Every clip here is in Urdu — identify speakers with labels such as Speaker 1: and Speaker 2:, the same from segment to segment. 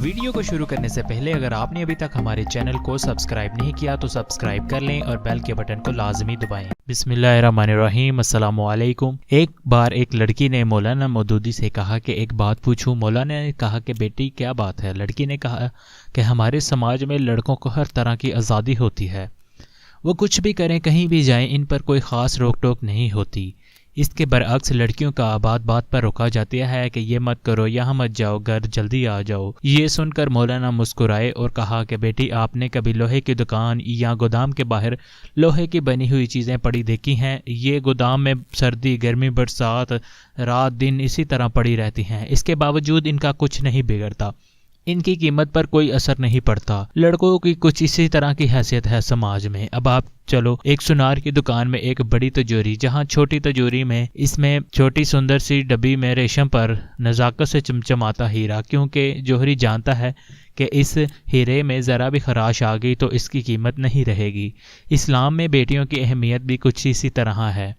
Speaker 1: ویڈیو کو شروع کرنے سے پہلے اگر آپ نے ابھی تک ہمارے چینل کو سبسکرائب نہیں کیا تو سبسکرائب کر لیں اور بیل کے بٹن کو لازمی دبائیں۔ بسم اللہ الرحمن الرحیم۔ السلام علیکم۔ ایک بار ایک لڑکی نے مولانا مودودی سے کہا کہ ایک بات پوچھوں۔ مولانا نے کہا کہ بیٹی کیا بات ہے؟ لڑکی نے کہا کہ ہمارے سماج میں لڑکوں کو ہر طرح کی آزادی ہوتی ہے، وہ کچھ بھی کریں، کہیں بھی جائیں، ان پر کوئی خاص روک ٹوک نہیں ہوتی۔ اس کے برعکس لڑکیوں کا بات بات پر روکا جاتا ہے کہ یہ مت کرو، یہاں مت جاؤ، گھر جلدی آ جاؤ۔ یہ سن کر مولانا مسکرائے اور کہا کہ بیٹی آپ نے کبھی لوہے کی دکان یا گودام کے باہر لوہے کی بنی ہوئی چیزیں پڑی دیکھی ہیں؟ یہ گودام میں سردی گرمی برسات رات دن اسی طرح پڑی رہتی ہیں، اس کے باوجود ان کا کچھ نہیں بگڑتا، ان کی قیمت پر کوئی اثر نہیں پڑتا۔ لڑکوں کی کچھ اسی طرح کی حیثیت ہے سماج میں۔ اب آپ چلو ایک سونار کی دکان میں ایک بڑی تجوری، جہاں چھوٹی تجوری میں اس میں چھوٹی سندر سی ڈبی میں ریشم پر نزاکت سے چمچماتا ہیرا، کیونکہ جوہری جانتا ہے کہ اس ہیرے میں ذرا بھی خراش آ گئی تو اس کی قیمت نہیں رہے گی۔ اسلام میں بیٹیوں کی اہمیت بھی کچھ اسی طرح ہے،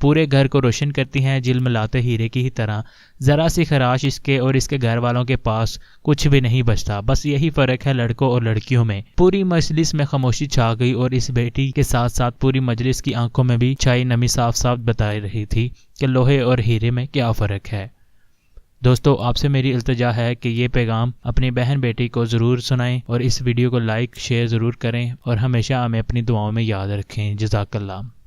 Speaker 1: پورے گھر کو روشن کرتی ہیں جلملاتے ہیرے کی ہی طرح۔ ذرا سی خراش اس کے اور اس کے گھر والوں کے پاس کچھ بھی نہیں بچتا۔ بس یہی فرق ہے لڑکوں اور لڑکیوں میں۔ پوری مجلس میں خاموشی چھا گئی اور اس بیٹی کے ساتھ ساتھ پوری مجلس کی آنکھوں میں بھی چھائی نمی صاف صاف بتا رہی تھی کہ لوہے اور ہیرے میں کیا فرق ہے۔ دوستو، آپ سے میری التجا ہے کہ یہ پیغام اپنی بہن بیٹی کو ضرور سنائیں اور اس ویڈیو کو لائک شیئر ضرور کریں اور ہمیشہ ہمیں اپنی دعاؤں میں یاد رکھیں۔ جزاک اللہ۔